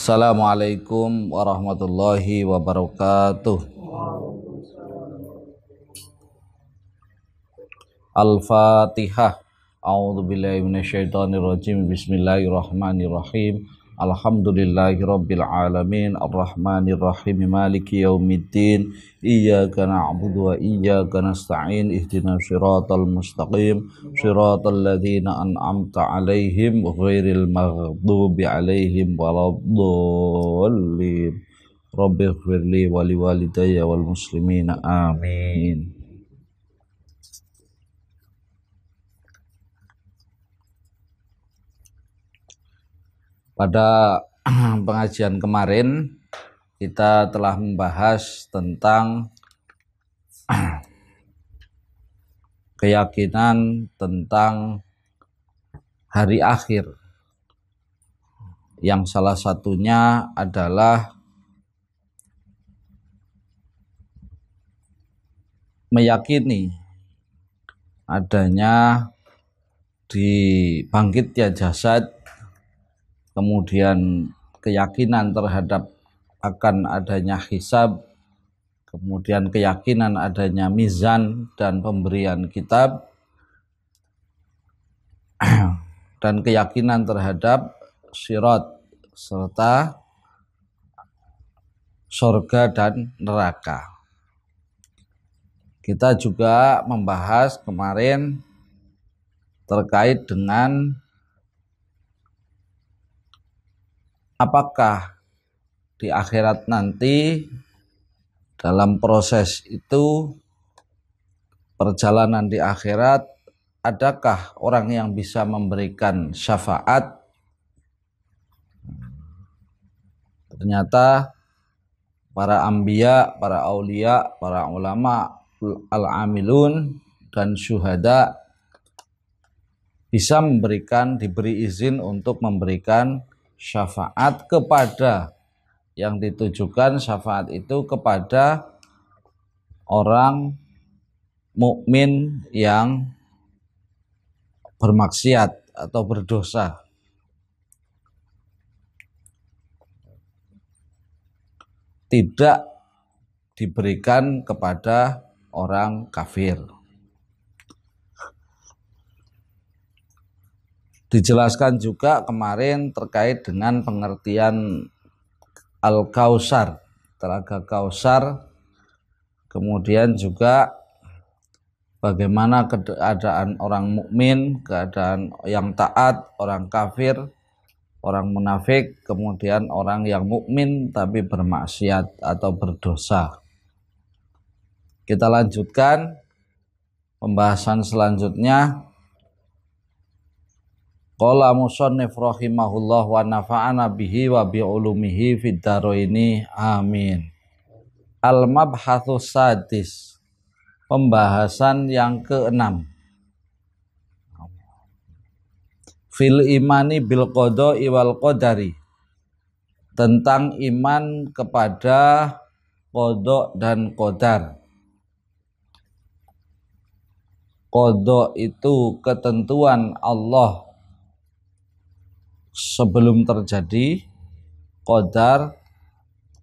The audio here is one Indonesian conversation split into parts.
Assalamualaikum warahmatullahi wabarakatuh. Al-Fatihah. A'udzubillahi minasyaitonirrajim. Bismillahirrahmanirrahim. Alhamdulillahirabbil alamin arrahmanirrahim maliki yaumiddin iyyaka na'budu wa iyyaka nasta'in ihdinas siratal mustaqim siratal ladzina an'amta 'alaihim ghairil maghdubi 'alaihim waladdallin. Rabbighfirli wa liwalidayya wal muslimina amin. Pada pengajian kemarin kita telah membahas tentang keyakinan tentang hari akhir, yang salah satunya adalah meyakini adanya dibangkitnya jasad, kemudian keyakinan terhadap akan adanya hisab, kemudian keyakinan adanya mizan dan pemberian kitab, dan keyakinan terhadap sirat serta surga dan neraka. Kita juga membahas kemarin terkait dengan apakah di akhirat nanti dalam proses itu, perjalanan di akhirat, adakah orang yang bisa memberikan syafaat? Ternyata para anbiya, para aulia, para ulama, al-amilun dan syuhada bisa diberi izin untuk memberikan syafaat kepada, yang ditujukan syafaat itu kepada orang mukmin yang bermaksiat atau berdosa. Tidak diberikan kepada orang kafir. Dijelaskan juga kemarin terkait dengan pengertian Al-Kausar, telaga Kausar, kemudian juga bagaimana keadaan orang mukmin, keadaan yang taat, orang kafir, orang munafik, kemudian orang yang mukmin tapi bermaksiat atau berdosa. Kita lanjutkan pembahasan selanjutnya. Qala musannif rahimahullah wa nafa'ana bihi wa bi ulumihi fid dharaini amin. Al-mabhatsus sadis, pembahasan yang keenam. Fil imani bil qada'i wal qadari, tentang iman kepada qada dan qadar. Qada itu ketentuan Allah sebelum terjadi, qadar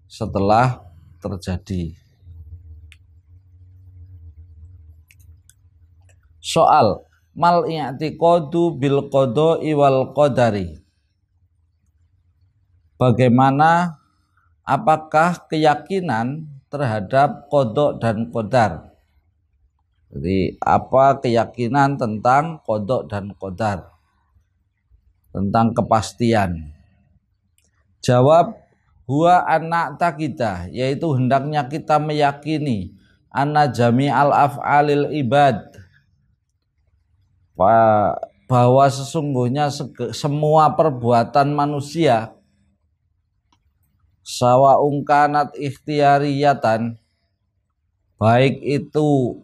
setelah terjadi. Soal mal i'tiqadu bil qada'i wal qadari, bagaimana, apakah keyakinan terhadap qada dan qadar? Jadi apa keyakinan tentang qada dan qadar, tentang kepastian? Jawab, huwa anak takidah, yaitu hendaknya kita meyakini anna jami'al af'alil ibad, bahwa sesungguhnya semua perbuatan manusia, sawa'un kanat ikhtiyariyatan, baik itu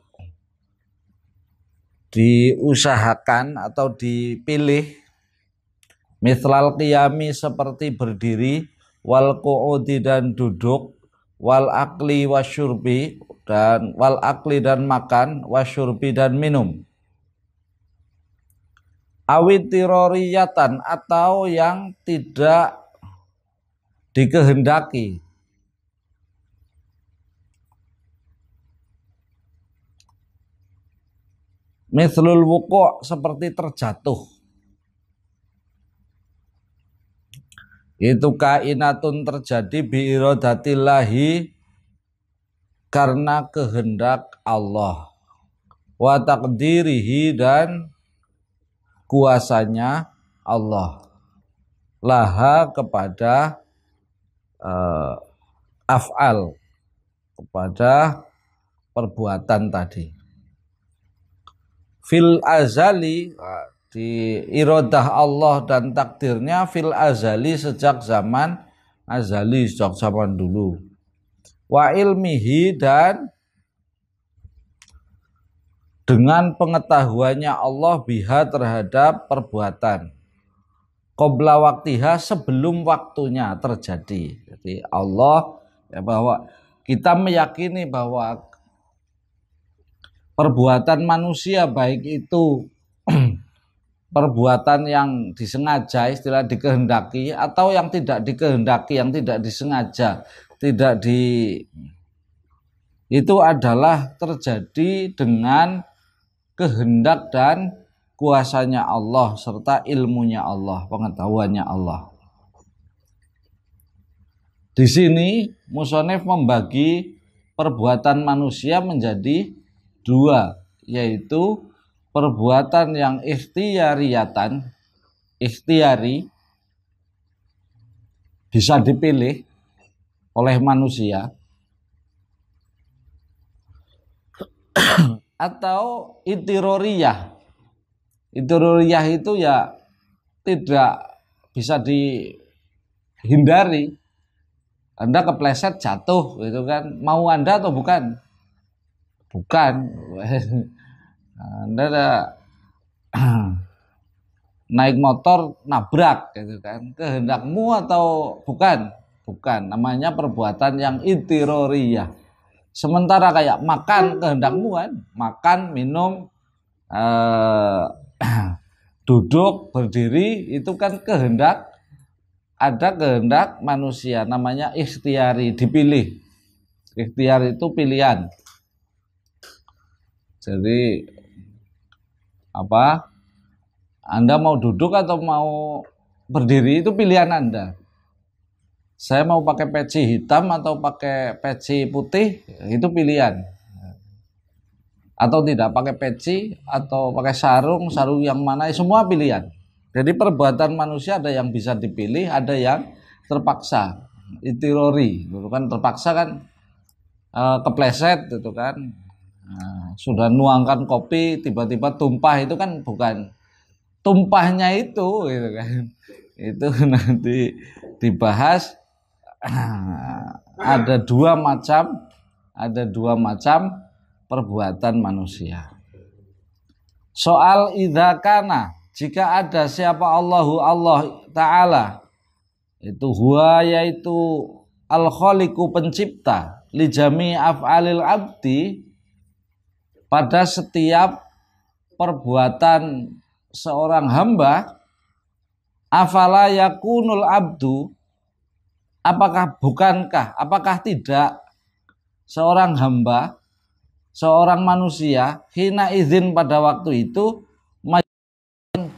diusahakan atau dipilih, mithlal qiyami seperti berdiri, wal qu'udi dan duduk, wal akli wasyurbi dan wal akli dan makan, wasyurbi dan minum, awitiroriyatan atau yang tidak dikehendaki. Mithlul wuku' seperti terjatuh. Itu kainatun terjadi biirodatillahi karena kehendak Allah. Wa taqdirihi dan kuasanya Allah. Laha kepada af'al, kepada perbuatan tadi. Fil azali, di irodah Allah dan takdirnya fil azali sejak zaman azali, sejak zaman dulu. Wa ilmihi dan dengan pengetahuannya Allah biha terhadap perbuatan. Qabla waktiha sebelum waktunya terjadi. Jadi Allah ya, bahwa kita meyakini bahwa perbuatan manusia baik itu perbuatan yang disengaja, istilah dikehendaki, atau yang tidak dikehendaki, yang tidak disengaja, itu adalah terjadi dengan kehendak dan kuasanya Allah serta ilmunya Allah, pengetahuannya Allah. Di sini musonef membagi perbuatan manusia menjadi dua, yaitu perbuatan yang ikhtiyari, bisa dipilih oleh manusia, atau itiroriyah. Itiroriyah itu ya tidak bisa dihindari. Anda kepleset jatuh gitu kan, mau Anda atau bukan? Bukan. Anda naik motor nabrak gitu kan, kehendakmu atau bukan? Bukan. Namanya perbuatan yang itiroriyah. Sementara kayak makan, kehendakmu kan, makan, minum, duduk, berdiri, itu kan kehendak, ada kehendak manusia, namanya ikhtiyari, dipilih. Ikhtiar itu pilihan. Jadi apa? Anda mau duduk atau mau berdiri itu pilihan Anda. Saya mau pakai peci hitam atau pakai peci putih itu pilihan. Atau tidak pakai peci atau pakai sarung yang mana, semua pilihan. Jadi perbuatan manusia ada yang bisa dipilih, ada yang terpaksa. Itirori, itu kan terpaksa kan, kepleset gitu kan. Sudah nuangkan kopi tiba-tiba tumpah, itu kan bukan tumpahnya itu gitu kan. Itu nanti dibahas. Ada dua macam perbuatan manusia. Soal idza kana, jika ada siapa Allah Ta'ala, itu huwa yaitu al-khaliqu pencipta, li jami af'alil abdi, pada setiap perbuatan seorang hamba, afala yakunul abdu, apakah tidak seorang hamba, seorang manusia, hina izin pada waktu itu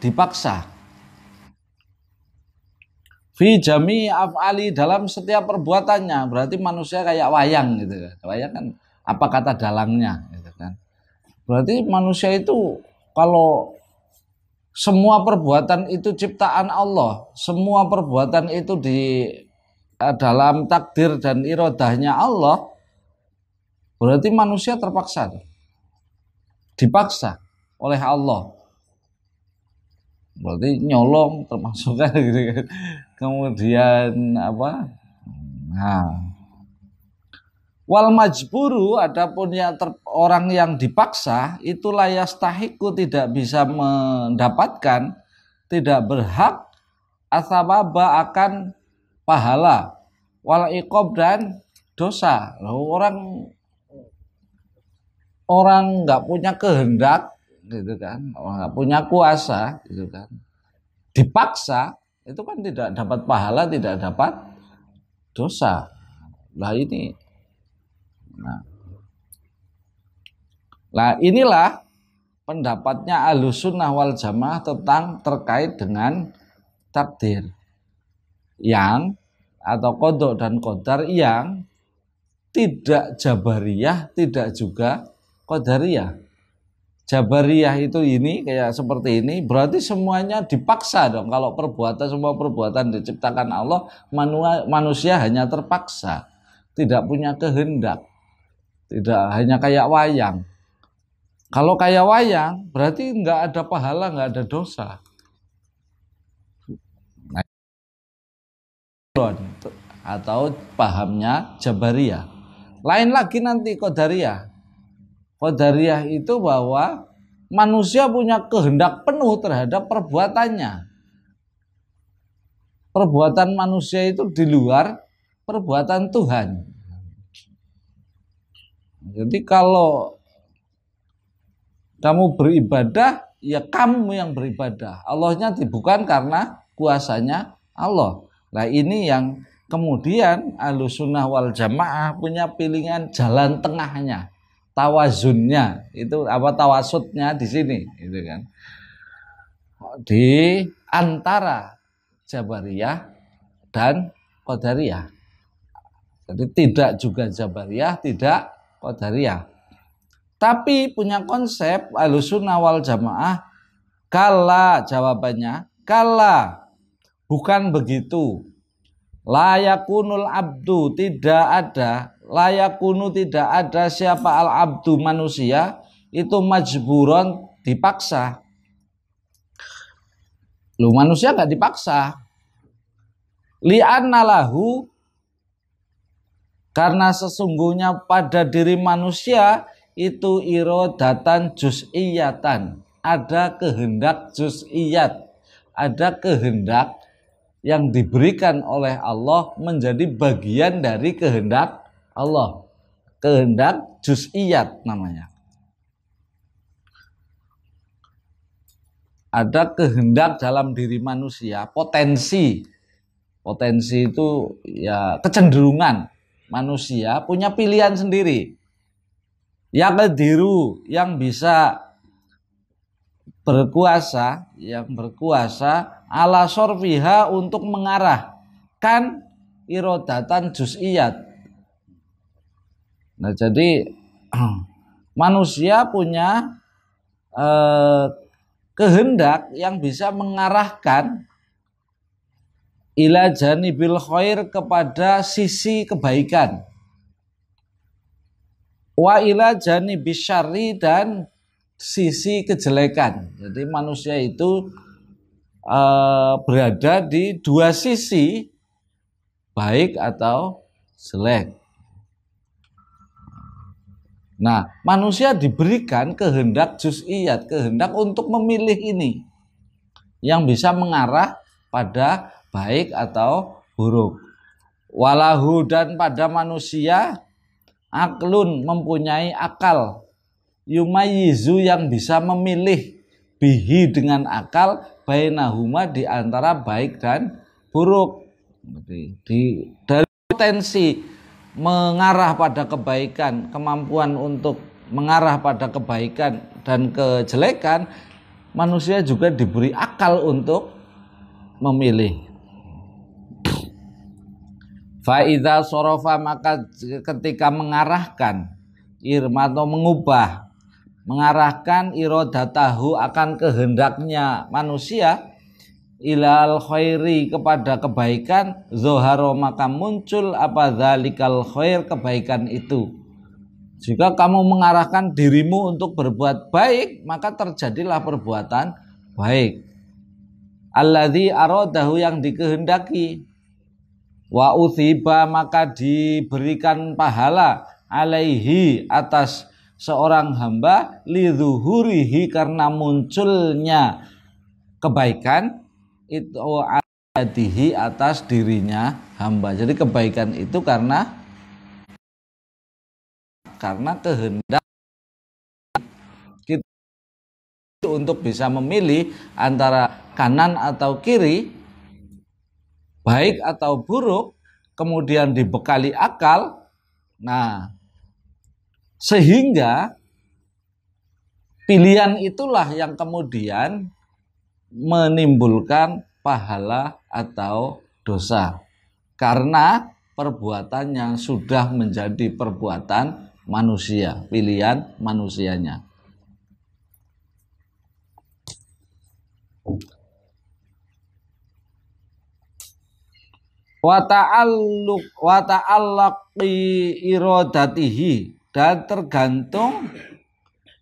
dipaksa fi jami af'ali, dalam setiap perbuatannya. Berarti manusia kayak wayang gitu kan. Wayang kan apa kata dalangnya gitu kan. Berarti manusia itu kalau semua perbuatan itu ciptaan Allah, semua perbuatan itu dalam takdir dan irodahnya Allah, berarti manusia terpaksa, dipaksa oleh Allah. Berarti nyolong termasuk kan gitu kan. Kemudian apa? Nah, wal majburu, adapun orang yang dipaksa itu layastahiku, tidak bisa mendapatkan, tidak berhak asababa akan pahala, wal iqob dan dosa. Orang nggak punya kehendak gitu kan, nggak punya kuasa gitu kan, dipaksa itu kan tidak dapat pahala, tidak dapat dosa. Lah ini, nah inilah pendapatnya Ahlussunnah wal Jamaah tentang terkait dengan takdir yang atau qada dan qadar yang tidak jabariyah, tidak juga qadariyah. Jabariyah itu ini kayak seperti ini, berarti semuanya dipaksa dong. Kalau semua perbuatan diciptakan Allah, manusia hanya terpaksa, tidak punya kehendak, tidak hanya kayak wayang. Kalau kayak wayang, berarti nggak ada pahala, nggak ada dosa. Nah, atau pahamnya Jabariyah. Lain lagi nanti Qadariyah. Qadariyah itu bahwa manusia punya kehendak penuh terhadap perbuatannya. Perbuatan manusia itu di luar perbuatan Tuhan. Jadi kalau kamu beribadah, ya kamu yang beribadah. Allahnya bukan karena kuasanya Allah. Nah ini yang kemudian Ahlussunnah wal Jamaah punya pilihan jalan tengahnya. Tawazunnya itu apa, tawasudnya di sini gitu kan, di antara Jabariyah dan Qadariyah. Jadi tidak juga Jabariyah, tidak Qadariyah, tapi punya konsep Ahlussunnah wal Jamaah. Kala, jawabannya kala, bukan begitu. La yakunul abdu, tidak ada, la yakunu, tidak ada siapa al abdu, manusia itu majburon, dipaksa. Lu manusia nggak dipaksa. Li'anna lahu, karena sesungguhnya pada diri manusia itu irodatan juz'iyatan, ada kehendak juz'iyat, ada kehendak yang diberikan oleh Allah menjadi bagian dari kehendak Allah. Kehendak juz'iyat namanya. Ada kehendak dalam diri manusia, potensi. Potensi itu ya kecenderungan. Manusia punya pilihan sendiri. Yang kediru, yang bisa berkuasa, yang berkuasa ala sorfiha, untuk mengarahkan irodatan juz'iyat. Nah jadi manusia punya kehendak yang bisa mengarahkan ila janibil khair, kepada sisi kebaikan, wa ila janibis syarri, dan sisi kejelekan. Jadi manusia itu berada di dua sisi, baik atau jelek. Nah, manusia diberikan kehendak juz'iyat, kehendak untuk memilih ini, yang bisa mengarah pada baik atau buruk. Walahu, dan pada manusia aklun, mempunyai akal, yumayizu, yang bisa memilih, bihi, dengan akal, bainahuma, di antara baik dan buruk. Dari potensi mengarah pada kebaikan, kemampuan untuk mengarah pada kebaikan dan kejelekan, manusia juga diberi akal untuk memilih. Fa'idha sorofa, maka ketika mengarahkan, irma atau mengubah, mengarahkan irodatahu, akan kehendaknya manusia, ilal khairi, kepada kebaikan, zoharo, maka muncul apa dzalikal khair, kebaikan itu. Jika kamu mengarahkan dirimu untuk berbuat baik, maka terjadilah perbuatan baik. Alladzi aradahu, yang dikehendaki. Wa uthiba, maka diberikan pahala, alaihi, atas seorang hamba, lidzuhurihi, karena munculnya kebaikan itu, adihi, atas dirinya hamba. Jadi kebaikan itu karena kehendak kita untuk bisa memilih antara kanan atau kiri, baik atau buruk, kemudian dibekali akal, nah sehingga pilihan itulah yang kemudian menimbulkan pahala atau dosa karena perbuatan yang sudah menjadi perbuatan manusia, pilihan manusianya. Wa ta'allaqi iradatihi, dan tergantung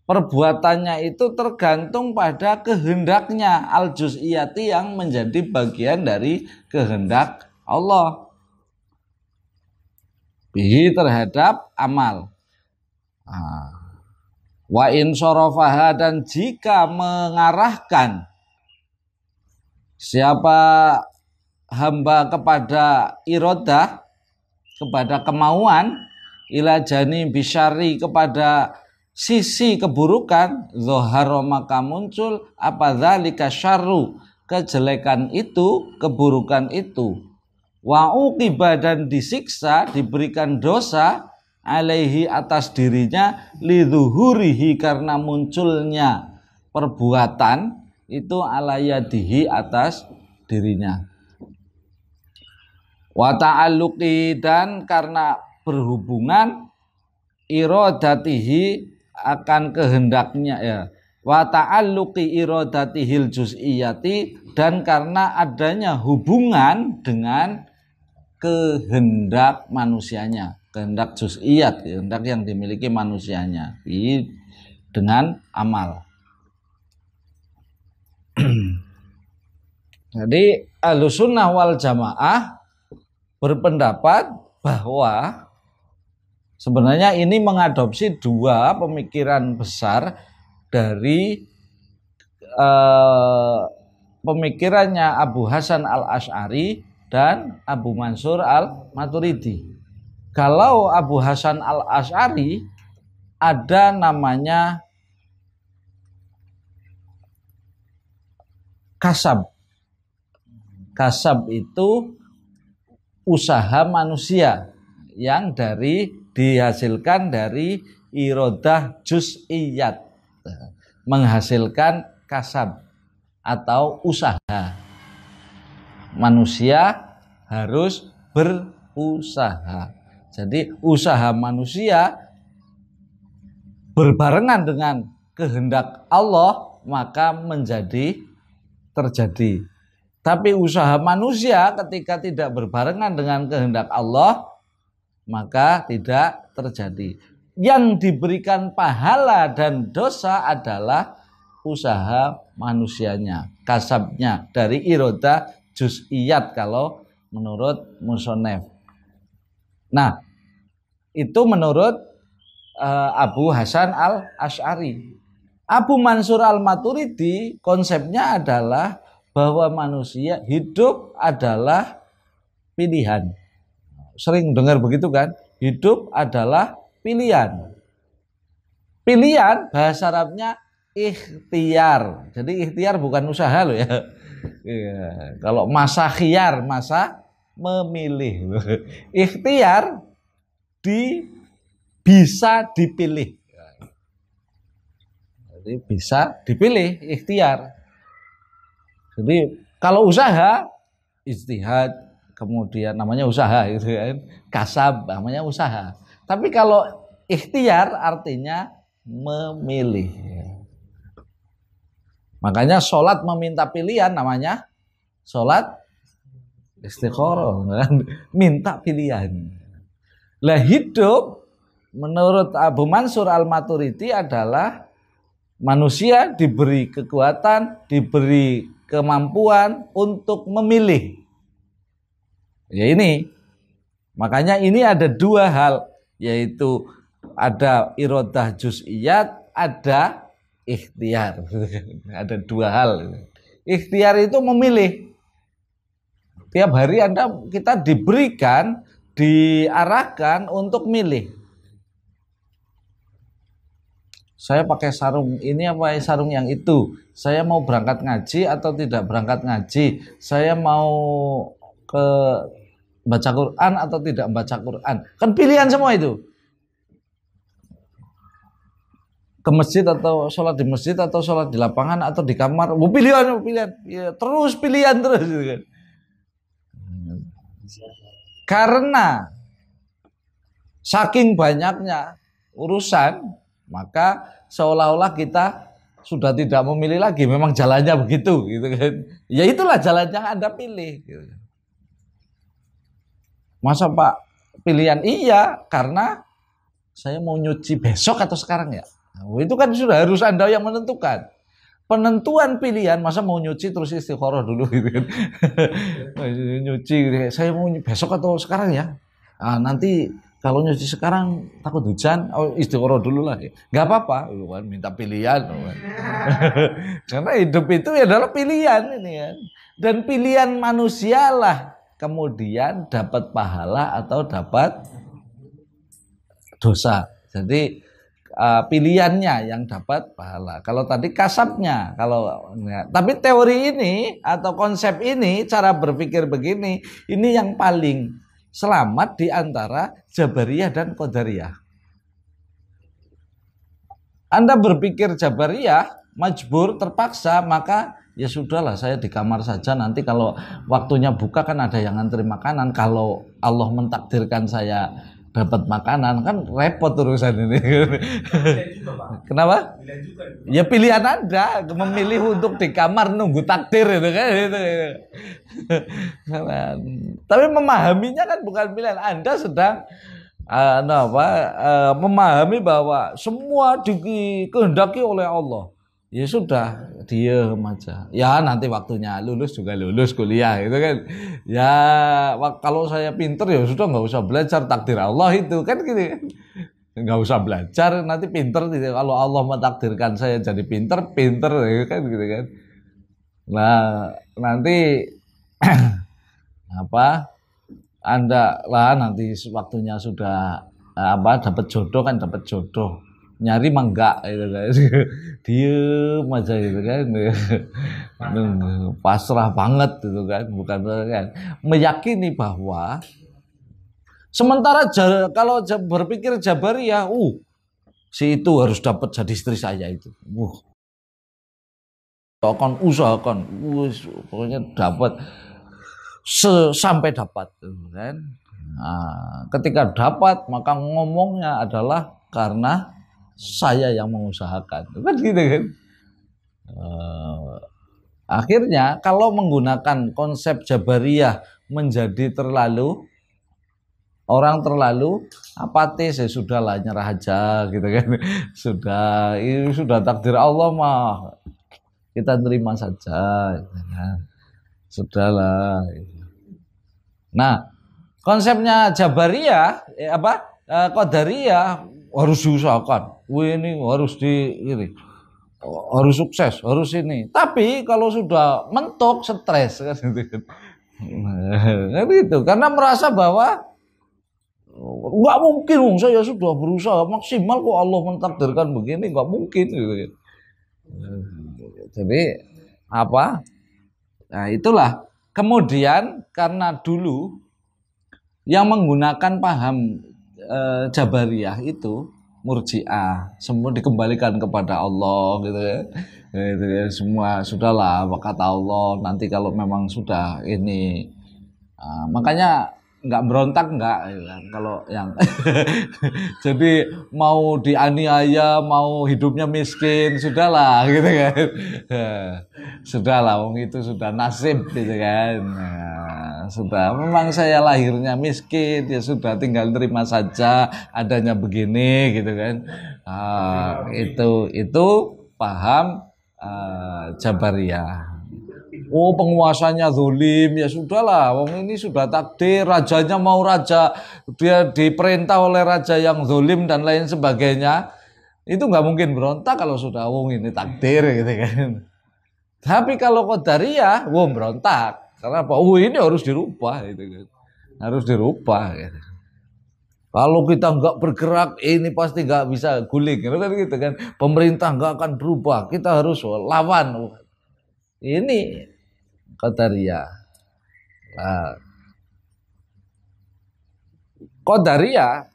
perbuatannya itu tergantung pada kehendaknya al-juz'iyati yang menjadi bagian dari kehendak Allah bihi terhadap amal. Wa in sorofaha, dan jika mengarahkan siapa hamba kepada irodah, kepada kemauan, ila jani bisyari, kepada sisi keburukan, zoharo maka muncul apa dzalika syarru, kejelekan itu, keburukan itu, wa uqiba, dan disiksa, diberikan dosa, alaihi atas dirinya, lidzuhurihi karena munculnya perbuatan itu, alayadihi atas dirinya, wa ta'alluqi, dan karena berhubungan iradatihi akan kehendaknya, ya, wa ta'alluqi iradatihil juz'iyati, dan karena adanya hubungan dengan kehendak manusianya, kehendak juz'iyat, kehendak yang dimiliki manusianya dengan amal. Jadi Ahlussunnah wal Jamaah berpendapat bahwa sebenarnya ini mengadopsi dua pemikiran besar dari pemikirannya Abu Hasan al-Asy'ari dan Abu Mansur al-Maturidi. Kalau Abu Hasan al-Asy'ari ada namanya kasab. Kasab itu usaha manusia yang dihasilkan dari irodah juz'iyat, menghasilkan kasab atau usaha. Manusia harus berusaha. Jadi usaha manusia berbarengan dengan kehendak Allah maka menjadi terjadi. Tapi usaha manusia ketika tidak berbarengan dengan kehendak Allah maka tidak terjadi. Yang diberikan pahala dan dosa adalah usaha manusianya, kasabnya, dari irodah juz'iyat kalau menurut musonef. Nah, itu menurut Abu Hasan al-Asy'ari. Abu Mansur al-Maturidi konsepnya adalah bahwa manusia hidup adalah pilihan. Sering dengar begitu kan? Hidup adalah pilihan. Pilihan bahasa Arabnya ikhtiar. Jadi ikhtiar bukan usaha loh ya. Kalau masa khiyar, masa memilih. Ikhtiar bisa dipilih. Jadi bisa dipilih ikhtiar. Jadi kalau usaha ijtihad, kemudian namanya usaha gitu kan. Kasab namanya usaha. Tapi kalau ikhtiar artinya memilih. Makanya sholat meminta pilihan namanya sholat istikharah, minta pilihan. Lah hidup menurut Abu Mansur al-Maturidi adalah manusia diberi kekuatan, diberi kemampuan untuk memilih. Ya ini. Makanya ini ada dua hal, yaitu ada irodah juz'iyat, ada ikhtiar. Ada dua hal. Ikhtiar itu memilih. Tiap hari kita diberikan, diarahkan untuk milih. Saya pakai sarung ini apa sarung yang itu. Saya mau berangkat ngaji atau tidak berangkat ngaji. Saya mau ke baca Quran atau tidak baca Quran. Kan pilihan semua itu. Ke masjid atau sholat di masjid atau sholat di lapangan atau di kamar. Pilihan. Ya, terus pilihan terus. Gitu kan. Karena saking banyaknya urusan, maka seolah-olah kita sudah tidak memilih lagi. Memang jalannya begitu, gitu kan. Ya itulah jalan yang Anda pilih. Gitu. Masa Pak pilihan? Iya, karena saya mau nyuci besok atau sekarang ya. Nah, itu kan sudah harus Anda yang menentukan. Penentuan pilihan, masa mau nyuci terus istikharah dulu gitu kan. Nyuci, saya mau besok atau sekarang ya. Nah, nanti kalau nyuci sekarang takut hujan, istikharah dulu lah. Gak apa-apa, lu kan minta pilihan. Kan. Karena hidup itu adalah pilihan ini kan. Dan pilihan manusia lah kemudian dapat pahala atau dapat dosa. Jadi pilihannya yang dapat pahala. Kalau tadi kasabnya, tapi teori ini atau konsep ini, cara berpikir begini, ini yang paling selamat di antara Jabariyah dan Qadariyah. Anda berpikir Jabariyah, majbur, terpaksa, maka ya sudahlah saya di kamar saja, nanti kalau waktunya buka kan ada yang ngantri makanan, kalau Allah mentakdirkan saya dapat makanan kan repot urusan ini. Kenapa? Ya pilihan Anda memilih untuk di kamar nunggu takdir itu kan. Tapi memahaminya kan bukan pilihan. Anda sedang memahami bahwa semua dikehendaki oleh Allah. Ya sudah, diam aja. Ya nanti waktunya lulus juga lulus kuliah itu kan. Ya kalau saya pinter ya sudah nggak usah belajar, takdir Allah itu kan gitu kan. Nggak usah belajar, nanti pinter gitu. Kalau Allah mentakdirkan saya jadi pinter ya kan gitu kan. Nah nanti Anda lah nanti waktunya sudah dapat jodoh kan, dapat jodoh. Nyari mah enggak gitu kan. Diem aja gitu kan. Pasrah banget gitu kan, bukan kan. Meyakini bahwa sementara kalau berpikir Jabariyah, si itu harus dapat jadi istri saya itu. Akan usahakan, pokoknya dapat sampai dapat kan. Nah, ketika dapat maka ngomongnya adalah karena saya yang mengusahakan, kan gitu kan. Akhirnya kalau menggunakan konsep Jabariyah menjadi orang terlalu apatis, ya sudahlah nyerah aja gitu kan. Ini sudah takdir Allah mah kita terima saja gitu kan. Sudahlah. Nah, konsepnya Jabariyah Qadariyah harus diusahakan. Ini harus harus sukses, harus ini. Tapi kalau sudah mentok, stres kan gitu. Nah, itu karena merasa bahwa nggak mungkin, saya sudah berusaha maksimal kok Allah mentakdirkan begini, nggak mungkin gitu. Jadi Nah, itulah kemudian karena dulu yang menggunakan paham Jabariyah itu Murji'ah, semua dikembalikan kepada Allah gitu ya. Gitu ya, semua sudahlah kata Allah, nanti kalau memang sudah ini makanya nggak berontak nggak kalau yang jadi mau dianiaya, mau hidupnya miskin, sudahlah gitu kan. Sudahlah, itu sudah nasib gitu kan. Nah, sudah memang saya lahirnya miskin, ya sudah tinggal terima saja adanya begini gitu kan. Itu paham Jabariyah. Penguasanya zalim, ya sudahlah, wong ini sudah takdir, rajanya mau dia diperintah oleh raja yang zalim dan lain sebagainya, itu nggak mungkin berontak kalau sudah wong ini takdir gitu kan. Tapi kalau Qadariyah, berontak, karena apa? Ini harus dirubah gitu kan, harus dirubah gitu. Kalau kita nggak bergerak, ini pasti nggak bisa guling, gitu kan. Pemerintah nggak akan berubah, kita harus lawan. Ini Qadariyah. Nah, Qadariyah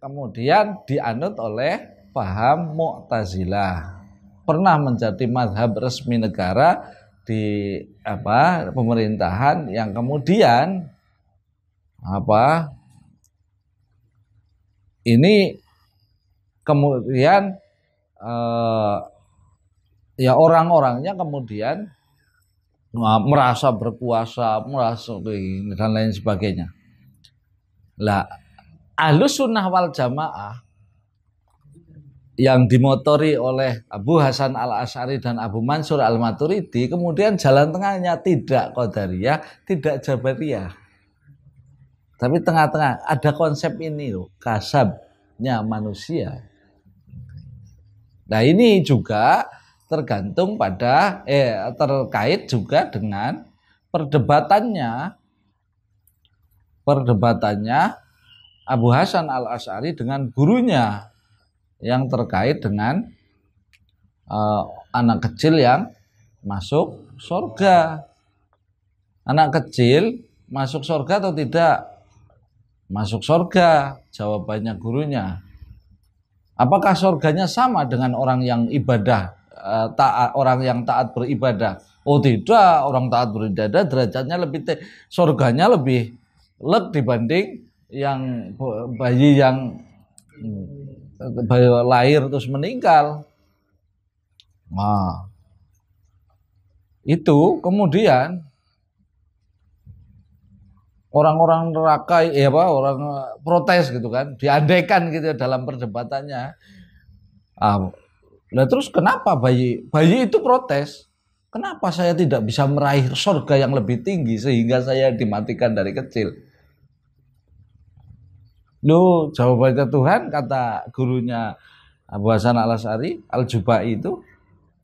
kemudian dianut oleh paham Mu'tazilah. Pernah menjadi mazhab resmi negara di pemerintahan yang kemudian ini kemudian ya orang-orangnya kemudian merasa berkuasa, merasa dan lain sebagainya. Lah, Ahlus Sunnah wal Jamaah yang dimotori oleh Abu Hasan Al-Asy'ari dan Abu Mansur Al-Maturidi, kemudian jalan tengahnya tidak Qadariyah, tidak Jabariyah. Tapi tengah-tengah ada konsep ini loh, kasabnya manusia. Nah, ini juga tergantung pada terkait juga dengan perdebatannya Abu Hasan Al-Asy'ari dengan gurunya yang terkait dengan anak kecil yang masuk surga. Anak kecil masuk surga atau tidak? Masuk surga, jawabannya gurunya. Apakah surganya sama dengan orang yang ibadah, orang yang taat beribadah? Oh tidak, orang taat beribadah derajatnya lebih surganya lebih leg dibanding yang bayi yang lahir terus meninggal. Nah, itu kemudian orang-orang neraka orang protes gitu kan, diandaikan gitu dalam perdebatannya. Nah terus kenapa bayi itu protes? Kenapa saya tidak bisa meraih surga yang lebih tinggi sehingga saya dimatikan dari kecil? Loh, jawabannya Tuhan, kata gurunya Abu Hasan Al-Asy'ari, Al-Jubai itu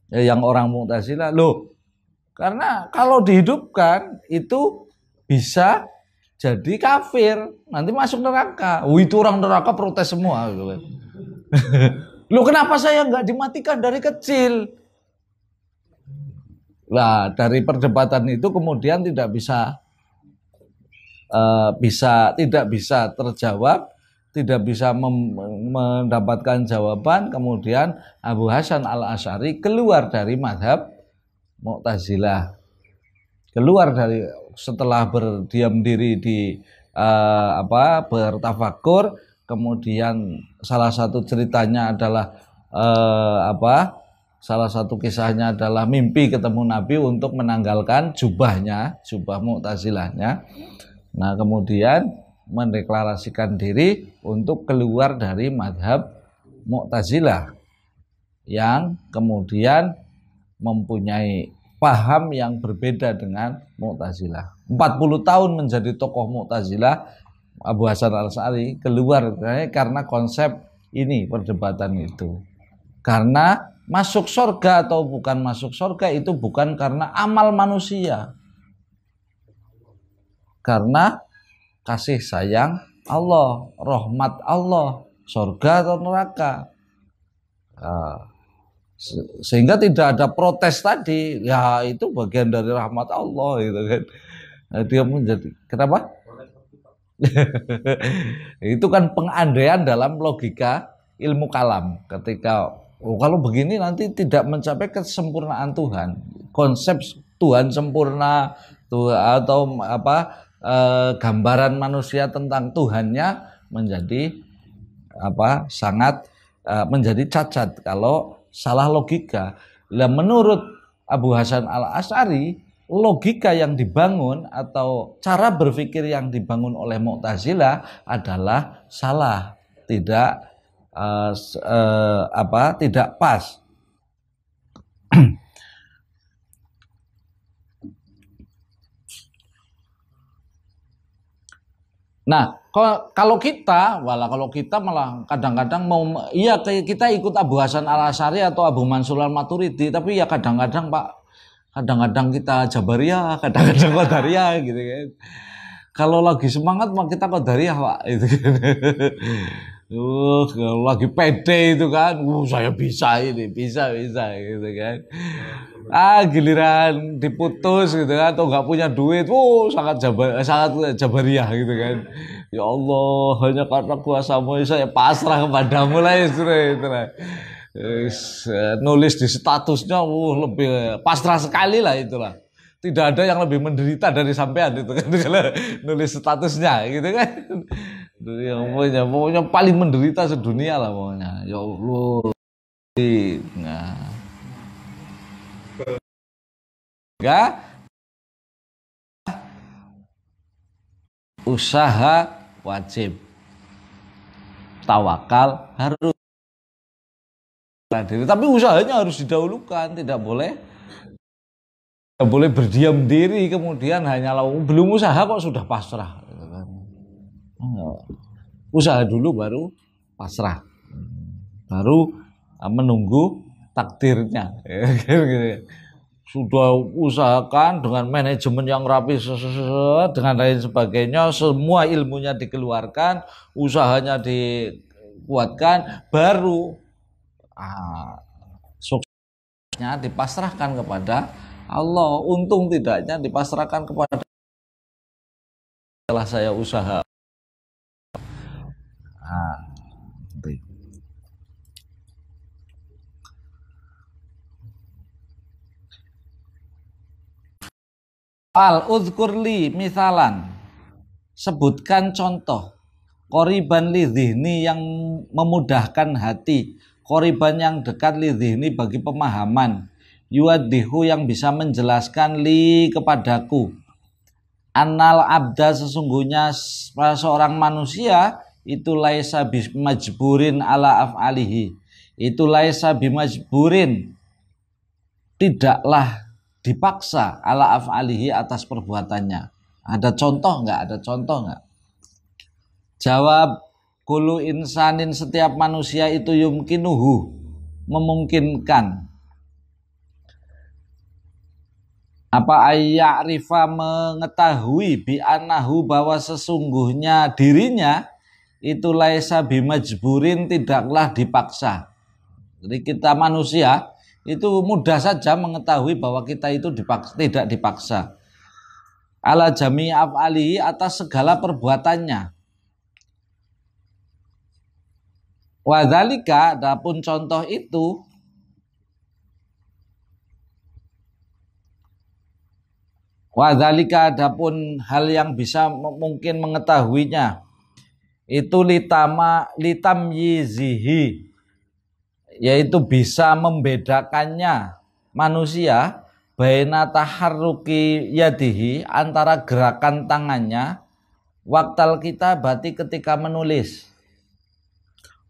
yang orang Mu'tazilah. Loh, karena kalau dihidupkan itu bisa jadi kafir, nanti masuk neraka. Itu orang neraka protes semua. Loh, kenapa saya nggak dimatikan dari kecil? Nah, dari perdebatan itu kemudian tidak bisa terjawab, tidak bisa mendapatkan jawaban. Kemudian Abu Hasan Al-Asy'ari keluar dari mazhab Mu'tazilah, keluar dari setelah berdiam diri di bertafakur. Kemudian salah satu ceritanya adalah salah satu kisahnya adalah mimpi ketemu Nabi untuk menanggalkan jubah Mu'tazilahnya. Nah, kemudian mendeklarasikan diri untuk keluar dari mazhab Mu'tazilah yang kemudian mempunyai paham yang berbeda dengan Mu'tazilah. 40 tahun menjadi tokoh Mu'tazilah, Abu Hasan Al-Asy'ari keluar karena konsep ini, perdebatan itu. Karena masuk surga atau bukan masuk surga itu bukan karena amal manusia, karena kasih sayang Allah, rahmat Allah, surga atau neraka. Sehingga tidak ada protes tadi, ya itu bagian dari rahmat Allah gitu kan. Nah, dia menjadi kenapa? Itu kan pengandaian dalam logika ilmu kalam. Ketika kalau begini nanti tidak mencapai kesempurnaan Tuhan. Konsep Tuhan sempurna atau gambaran manusia tentang Tuhannya menjadi sangat menjadi cacat kalau salah logika. Nah, menurut Abu Hasan Al-Asy'ari, logika yang dibangun atau cara berpikir yang dibangun oleh Mu'tazilah adalah salah, tidak tidak pas. Nah, kalau kita malah kadang-kadang kita ikut Abu Hasan Al-Asy'ari atau Abu Mansur Al-Maturidi, tapi ya kadang-kadang kita Jabariyah, kadang-kadang Qadariyah gitu kan. Kalau lagi semangat mah kita Qadariyah, Pak, itu kan. Kalau lagi pede itu kan, saya bisa gitu kan. Giliran diputus gitu kan, atau nggak punya duit, sangat Jabariyah gitu kan. Ya Allah, hanya karena kuasamu saya pasrah kepadamu lah itu. Nulis di statusnya lebih pasrah sekali lah itulah. Tidak ada yang lebih menderita dari sampean itu kan kalau nulis statusnya gitu kan. Yang pokoknya paling menderita sedunia lah pokoknya. Ya Allah. Nah, enggak usaha wajib, tawakal harus diri, tapi usahanya harus didahulukan, tidak boleh berdiam diri kemudian hanya belum usaha kok sudah pasrah. Usaha dulu baru pasrah, baru menunggu takdirnya. Sudah usahakan dengan manajemen yang rapi dengan lain sebagainya, semua ilmunya dikeluarkan, usahanya dikuatkan, baru suksesnya dipasrahkan kepada Allah. Untung tidaknya dipasrahkan kepada setelah saya usaha. Uzkurli misalan, sebutkan contoh, qoriban li dhihni yang memudahkan hati, qoriban yang dekat li dhihni bagi pemahaman, yuaddihu yang bisa menjelaskan li kepadaku, annal abda sesungguhnya seorang manusia itu laisa bimajburin ala af'alihi, itu laisa bimajburin tidaklah dipaksa ala af'alihi atas perbuatannya. Ada contoh nggak? Ada contoh nggak? Jawab, kullu insanin setiap manusia itu yumkinuhu memungkinkan. Apa ayya'rifa mengetahui bi annahu bahwa sesungguhnya dirinya itu laisa bimajburin tidaklah dipaksa. Jadi kita manusia itu mudah saja mengetahui bahwa kita itu tidak dipaksa. Ala jami af'alihi atas segala perbuatannya. Wadzalika adapun contoh itu wadzalika adapun hal yang bisa mungkin mengetahuinya itu litamyizihi, yaitu bisa membedakannya manusia baina taharruki yadihi antara gerakan tangannya waktal kitabati ketika menulis,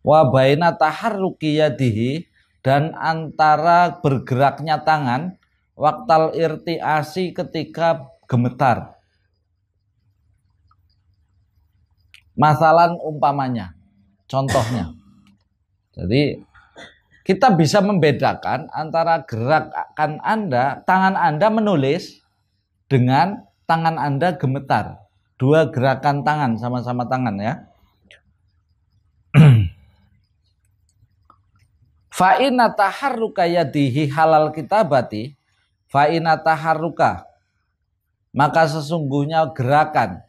wa baina taharruki yadihi dan antara bergeraknya tangan waktal irtiasi ketika gemetar. Masalan umpamanya, contohnya. Jadi kita bisa membedakan antara gerakan Anda, tangan Anda menulis dengan tangan Anda gemetar. Dua gerakan tangan, sama-sama tangan ya. Fa inna taharruka yadihi halal kitabati, fa inna taharruka, maka sesungguhnya gerakan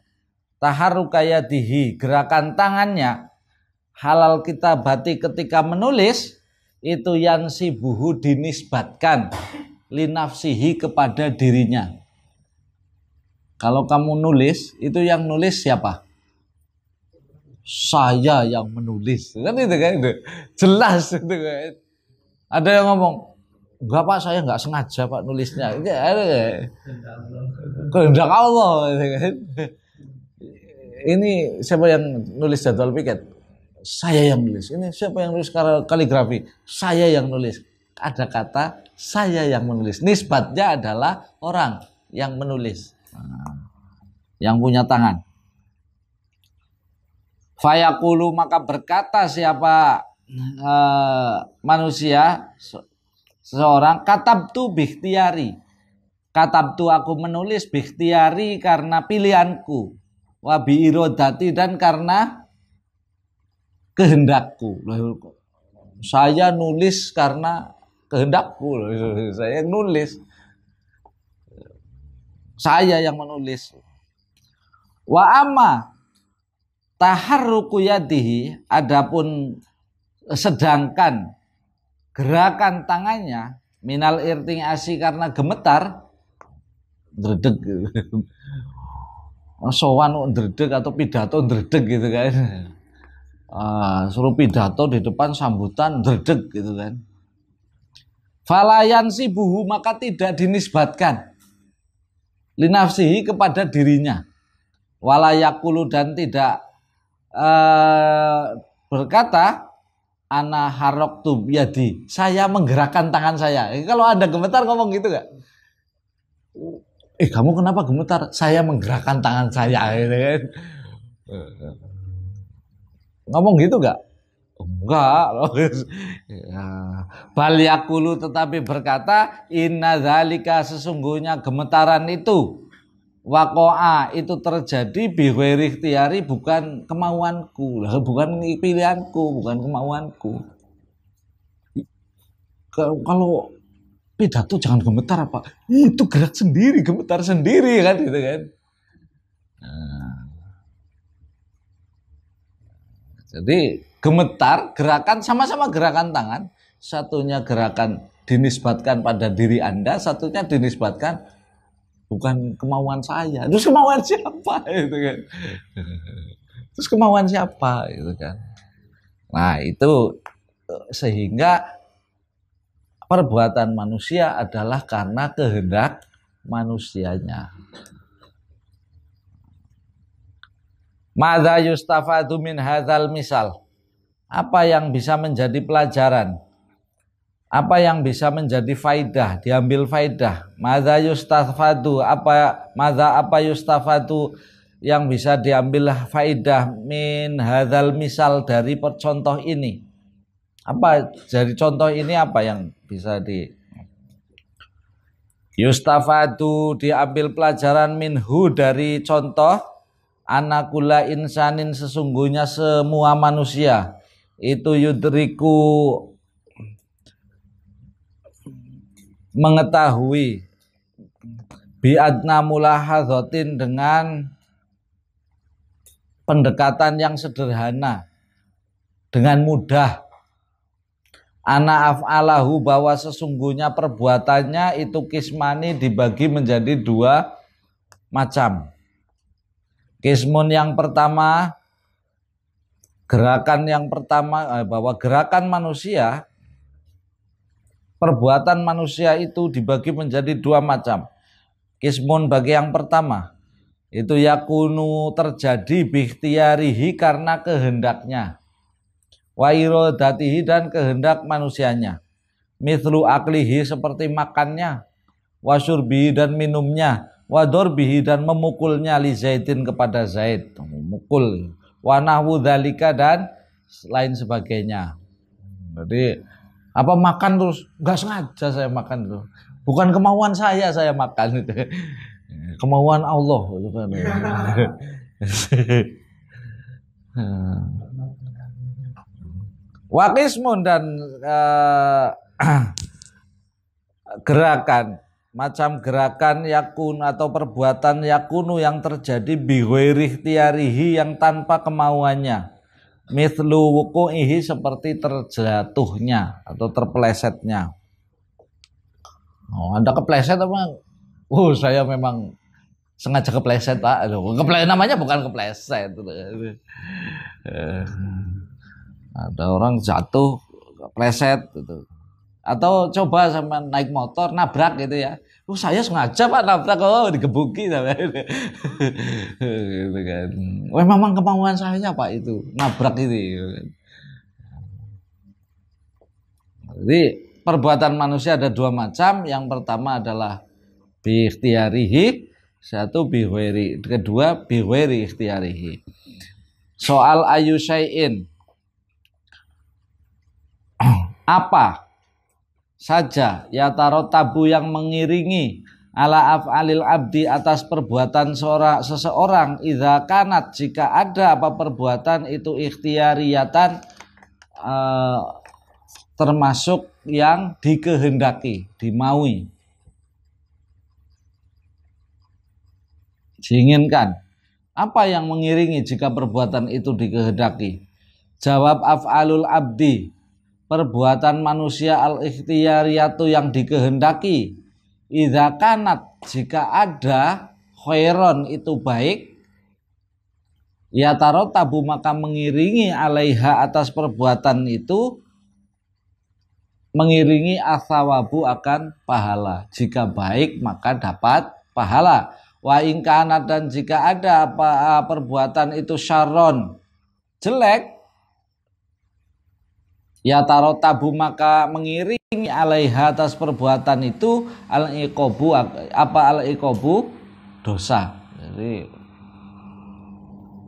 taharruka yadihi, gerakan tangannya, halal kitabati ketika menulis itu yansibuhu dinisbatkan linafsihi kepada dirinya. Kalau kamu nulis, itu yang nulis siapa? Saya yang menulis. Kan itu kan itu. Jelas itu kan. Ada yang ngomong, enggak Pak, saya enggak sengaja Pak nulisnya. Kehendak Allah. Ini siapa yang nulis jadwal piket? Saya yang nulis. Ini siapa yang nulis kaligrafi? Saya yang nulis. Ada kata saya yang menulis. Nisbatnya adalah orang yang menulis. Yang punya tangan. Fayaqulu maka berkata siapa manusia seorang, katabtu bikhtiari. Katabtu aku menulis bikhtiari karena pilihanku. Wa bi irodati dan karena kehendakku. Saya nulis karena kehendakku. Saya yang nulis. Saya yang menulis. Wa amma taharruku yadihi, adapun sedangkan gerakan tangannya minal irtiasi karena gemetar, dredeg sowan dredeg atau pidato dredeg gitu kan. Suruh pidato di depan sambutan dredeg gitu kan. Falayan sibuhu, maka tidak dinisbatkan linafsihi kepada dirinya, walayakulu dan tidak berkata ana haroktu yadi, saya menggerakkan tangan saya. Kalau Anda gemetar ngomong gitu gak? Kamu kenapa gemetar? Saya menggerakkan tangan saya gitu kan. Ngomong gitu gak? Enggak. Bal yakulu, tetapi berkata inna dzalika, sesungguhnya gemetaran itu, waqa'a, itu terjadi bighairi ikhtiyari, bukan kemauanku, bukan pilihanku, bukan kemauanku. Kalau pidato jangan gemetar apa? Itu gerak sendiri, gemetar sendiri kan gitu kan. Jadi gemetar, gerakan, sama-sama gerakan tangan, satunya gerakan dinisbatkan pada diri Anda, satunya dinisbatkan bukan kemauan saya. Terus kemauan siapa itu kan? Terus kemauan siapa itu kan? Nah, itu sehingga perbuatan manusia adalah karena kehendak manusianya. Madza yustafadu min hadzal misal? Apa yang bisa menjadi pelajaran? Apa yang bisa menjadi faidah, diambil faidah? Madza yustafadu, apa yustafadu yang bisa diambil faidah min hadzal misal, dari contoh ini? Apa dari contoh ini, apa yang bisa yustafadu, diambil pelajaran minhu, dari contoh, anakula insanin, sesungguhnya semua manusia itu yudriku, mengetahui, biadna mulahadzatin, dengan pendekatan yang sederhana, dengan mudah, ana af'alahu, bahwa sesungguhnya perbuatannya itu kismani, dibagi menjadi dua macam. Kismun yang pertama, gerakan yang pertama, bahwa gerakan manusia, perbuatan manusia itu dibagi menjadi dua macam. Kismun, bagi yang pertama, itu yakunu, terjadi bikhtiyarihi, karena kehendaknya, wa iradatihi, dan kehendak manusianya, mithlu aklihi, seperti makannya, wa syurbihi, dan minumnya, wa dorbihi, dan memukulnya, li Zaidin, kepada Zaid, memukul, wa nahwu dzalika, dan lain sebagainya. Jadi apa, makan terus nggak sengaja saya makan tuh, bukan kemauan saya makan itu, kemauan Allah itu kan. Wakismun, dan gerakan, macam gerakan yakun, atau perbuatan yakunu, yang terjadi bighairi ikhtiyarihi, yang tanpa kemauannya, mithlu wuku'ihi, seperti terjatuhnya atau terpelesetnya. Anda kepleset apa? Saya memang sengaja kepleset, Pak. Namanya bukan kepleset. Ada orang jatuh kepleset gitu. Atau coba sama naik motor nabrak gitu ya. Saya sengaja Pak nabrak, digebuki gitu kan. Memang kemauan saya Pak itu nabrak itu. Jadi perbuatan manusia ada dua macam. Yang pertama adalah bi ikhtiyarihi, satu bi ghairi, kedua bi ghairi ikhtiyarihi. Soal ayu syai'in, apa saja ya tarot tabu yang mengiringi ala af'alil abdi, atas perbuatan seseorang, idza kanat, jika ada apa perbuatan itu ikhtiyariyatan, termasuk yang dikehendaki, dimaui, diinginkan, Apa yang mengiringi jika perbuatan itu dikehendaki? Jawab af'alul abdi, perbuatan manusia al-ikhtiyariyatu yang dikehendaki. Idza kanat, jika ada, khairon itu baik, ya tarotabu maka mengiringi alaiha atas perbuatan itu, mengiringi asawabu akan pahala. Jika baik maka dapat pahala. Wa ingkanat, dan jika ada perbuatan itu syarron, jelek, ya tarotabu maka mengiringi alaiha atas perbuatan itu al-iqobu, al-iqobu, dosa. Jadi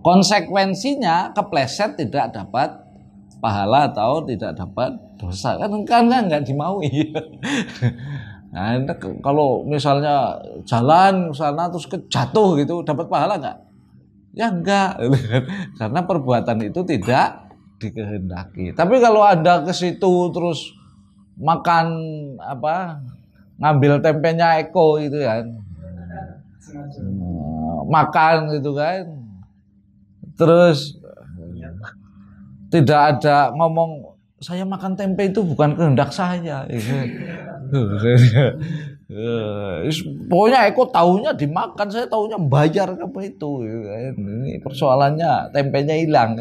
konsekuensinya kepleset tidak dapat pahala atau tidak dapat dosa, kan nggak dimaui. Nah, kalau misalnya jalan sana terus jatuh gitu, dapat pahala nggak? Ya enggak, karena perbuatan itu tidak dikehendaki. Tapi kalau Anda ke situ terus makan ngambil tempenya Eko itu kan, makan gitu kan, terus tidak ada ngomong saya makan tempe itu bukan kehendak saya. Pokoknya Eko taunya dimakan, saya taunya bayar apa itu. Ini persoalannya tempenya hilang.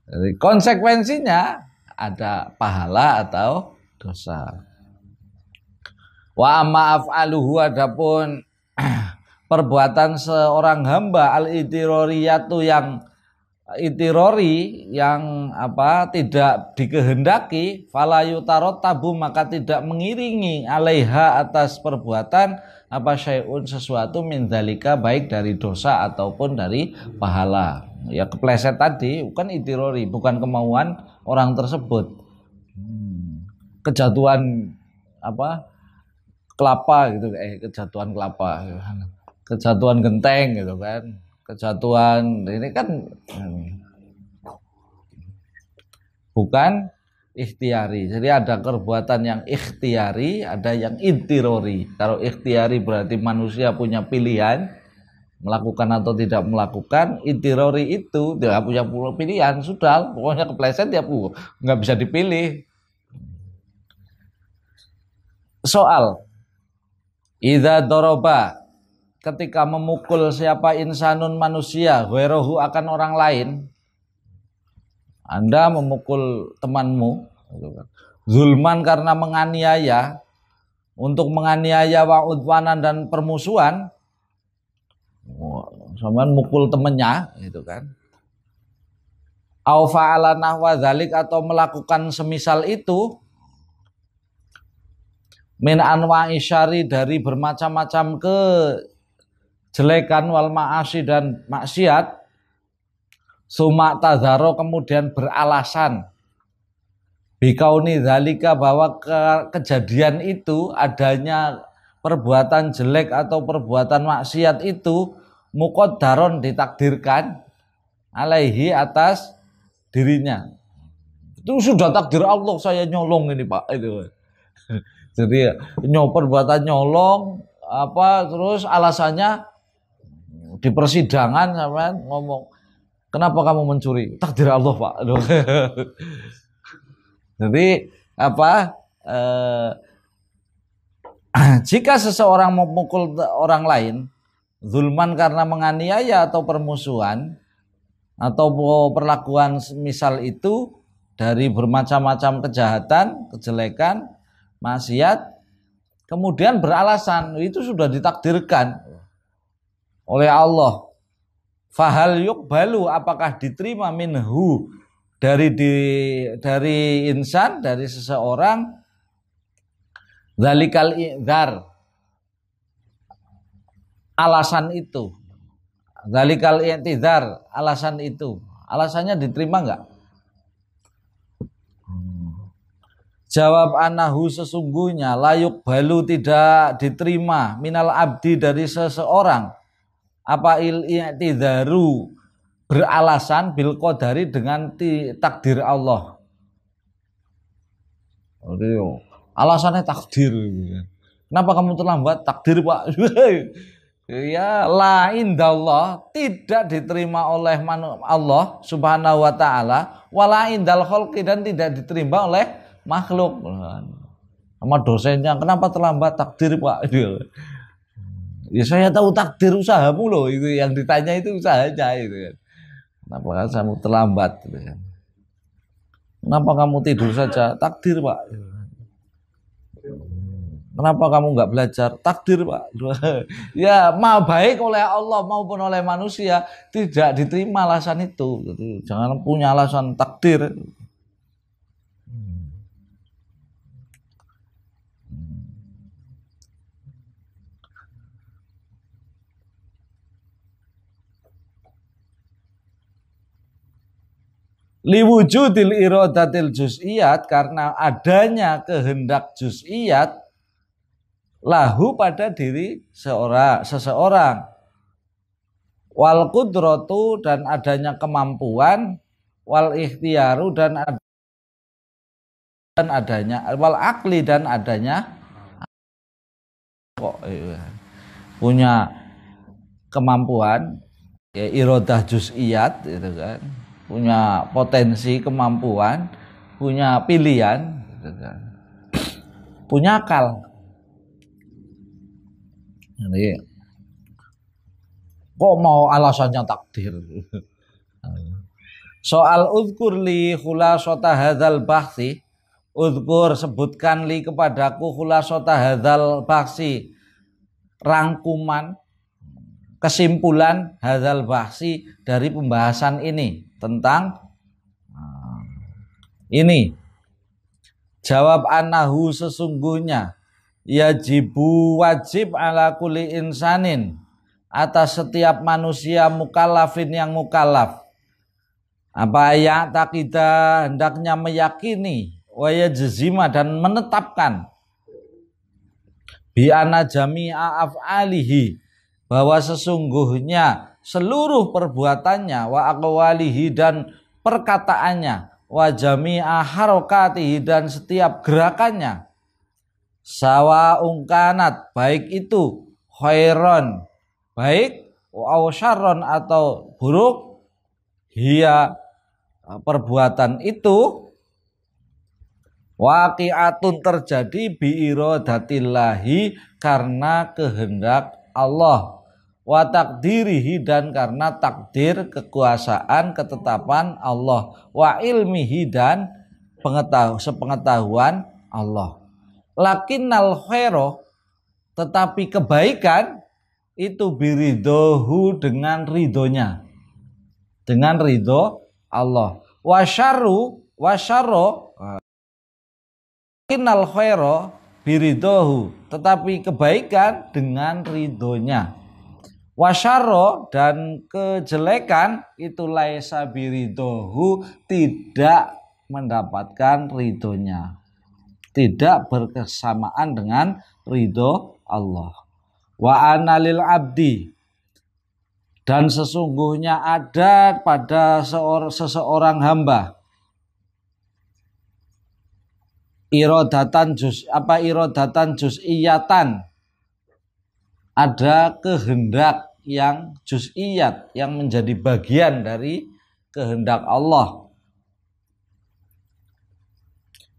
Jadi konsekuensinya ada pahala atau dosa. Wa amma af'aluhu, adapun perbuatan seorang hamba al-itiroriyatu yang itirori, yang tidak dikehendaki, fala yutarotabu maka tidak mengiringi alaiha atas perbuatan syai'un sesuatu min dzalika, baik dari dosa ataupun dari pahala. Ya kepleset tadi bukan itirori, bukan kemauan orang tersebut. Kejatuhan kelapa gitu, kejatuhan kelapa, kejatuhan genteng gitu kan, kejatuhan ini kan bukan ikhtiari. Jadi ada perbuatan yang ikhtiari, ada yang itirori. Kalau ikhtiari berarti manusia punya pilihan melakukan atau tidak melakukan. Itirori itu dia punya pilihan, sudah pokoknya kepleset ya nggak bisa dipilih. Soal idza doroba, ketika memukul siapa insanun manusia, ghairuhu akan orang lain. Anda memukul temanmu zulman karena menganiaya, untuk menganiaya wa udwanan dan permusuhan, sama mukul temennya gitu kan. Au fa'ala nahwa dzalik, atau melakukan semisal itu, min anwa'i syari, dari bermacam-macam kejelekan, wal ma'asi dan maksiat, suma tazaro kemudian beralasan, bikauni dzalika bahwa kejadian itu, adanya perbuatan jelek atau perbuatan maksiat itu, muqaddaron ditakdirkan, alaihi atas dirinya. Itu sudah takdir Allah, saya nyolong ini Pak itu. Jadi perbuatan nyolong terus alasannya di persidangan sama ngomong, kenapa kamu mencuri? Takdir Allah Pak. Jadi jika seseorang memukul orang lain zulman karena menganiaya atau permusuhan, atau perlakuan misal itu dari bermacam-macam kejahatan, kejelekan, maksiat, kemudian beralasan, itu sudah ditakdirkan oleh Allah. Fahal yuqbalu, apakah diterima minhu, dari insan, dari seseorang, dzalikal i'dzar, alasan itu, dzalikal i'tizar, alasan itu, alasannya diterima enggak? Jawab anahu, sesungguhnya layuk balu tidak diterima minal abdi, dari seseorang, i'tidaru, beralasan bil qadari, dengan takdir Allah. Alasannya takdir. Kenapa kamu terlambat? Takdir, Pak. Ya, la indallah, tidak diterima oleh Allah Subhanahu wa taala, wala indal khalqi, dan tidak diterima oleh makhluk. Sama dosennya, kenapa terlambat? Takdir, Pak. Ya saya tahu takdir usahamu loh, itu yang ditanya itu usahanya itu kan. Kenapa kamu terlambat? Kenapa kamu tidur saja? Takdir, Pak. Kenapa kamu nggak belajar? Takdir, Pak. Ya, mau baik oleh Allah maupun oleh manusia tidak diterima alasan itu. Jadi, jangan punya alasan takdir. Liwujudil iradatil juz'iyat, karena adanya kehendak juz'iyat, lahu pada diri seseorang, wal qudratu, dan adanya kemampuan, wal ikhtiyaru, dan adanya wal akli, dan adanya punya kemampuan, ya, iradah juz'iyat itu kan, punya potensi, kemampuan, punya pilihan gitu kan, punya akal. Jadi, kok mau alasannya takdir? Soal udhkur li khulasata hadzal bahsi, udhkur, sebutkan li kepadaku khulasata hadzal bahsi, rangkuman, kesimpulan hadzal bahsi, dari pembahasan ini tentang ini. Jawab, anahu, sesungguhnya, yajibu, wajib, ala kulli insanin, atas setiap manusia, mukallafin, yang mukallaf, apa ya, takidah, hendaknya meyakini, waya jazima, dan menetapkan, bi anna jami'a af'alihi, bahwa sesungguhnya seluruh perbuatannya, wa aqwalihi, dan perkataannya, wa jami'a harokatihi, dan setiap gerakannya, sawa ungkanat, baik itu khairon, baik, au syarron, atau buruk, hiya, perbuatan itu, waqi'atun, terjadi, biirodatillahi, karena kehendak Allah, wa takdirihi, dan karena takdir, kekuasaan, ketetapan Allah, wa ilmihi, dan sepengetahuan Allah. Lakinnal khairo, tetapi kebaikan itu, biridohu, dengan ridhonya, dengan ridho Allah. Wasyarru, lakinnal khairo biridohu, tetapi kebaikan dengan ridhonya. Wasyarro, dan kejelekan itu, laisa biridohu, tidak mendapatkan ridhonya, tidak berkesamaan dengan ridho Allah. Wa analil abdi, dan sesungguhnya ada pada seseorang hamba, irodatan juz'iyatan, ada kehendak yang juz'iyat, yang menjadi bagian dari kehendak Allah,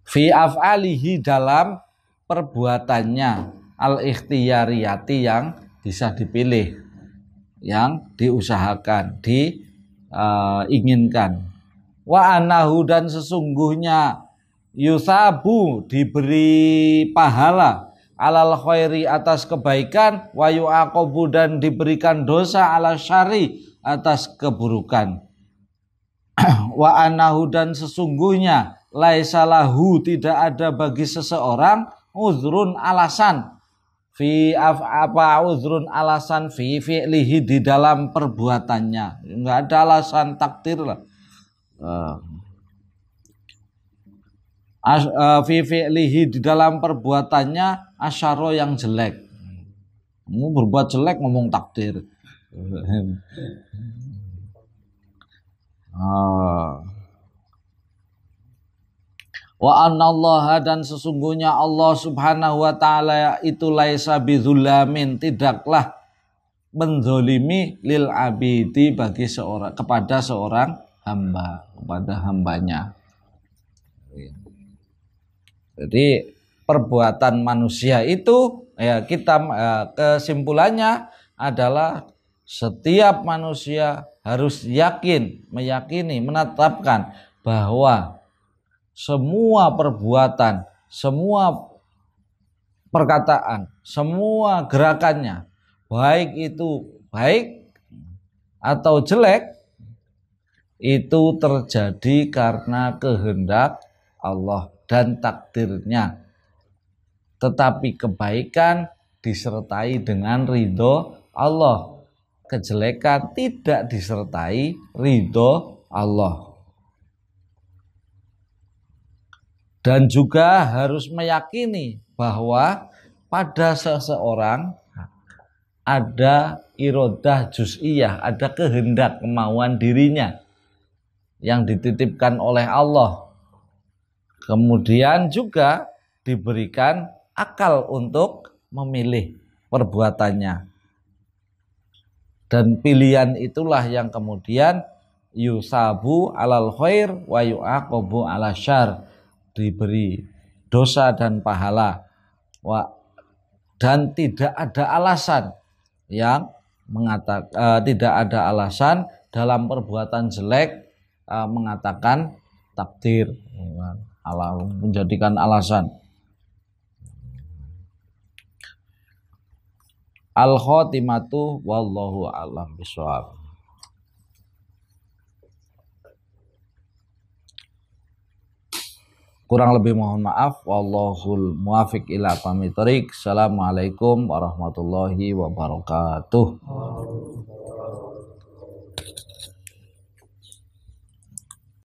fi af'alihi, dalam perbuatannya, al-ikhtiyariyati, yang bisa dipilih, yang diusahakan, diinginkan. Wa anahu, dan sesungguhnya, yusabu, diberi pahala, alal khairi, atas kebaikan, wa yu'aqabu, dan diberikan dosa, ala syari, atas keburukan. Wa anahu, dan sesungguhnya, laisa lahu, tidak ada bagi seseorang, uzrun, alasan, fi uzrun, alasan, fi fi'lihi, di dalam perbuatannya, enggak ada alasan takdir lah. Fi fi'lihi, di dalam perbuatannya, asyaro, yang jelek. Kamu berbuat jelek ngomong takdir. Wa anallaha, dan sesungguhnya Allah subhanahu wa ta'ala itu laisa bidzulamin, tidaklah menzolimi lil abidi, bagi seorang, kepada seorang hamba, kepada hambanya. Jadi perbuatan manusia itu ya kita kesimpulannya adalah setiap manusia harus meyakini, menetapkan bahwa semua perbuatan, semua perkataan, semua gerakannya, baik itu baik atau jelek, itu terjadi karena kehendak Allah dan takdirnya. Tetapi kebaikan disertai dengan ridho Allah, kejelekan tidak disertai ridho Allah. Dan juga harus meyakini bahwa pada seseorang ada irodah juz'iyah, ada kehendak, kemauan dirinya yang dititipkan oleh Allah. Kemudian juga diberikan akal untuk memilih perbuatannya. Dan pilihan itulah yang kemudian yusabu alal khair wa yu'aqabu ala syarr, diberi dosa dan pahala. Dan tidak ada alasan yang mengatakan tidak ada alasan dalam perbuatan jelek mengatakan takdir, menjadikan alasan. Al-khotimatu wallahu a'lam bishawab. Kurang lebih mohon maaf. Wallahul muwafiq ila aqwamit thoriq. Assalamualaikum warahmatullahi wabarakatuh.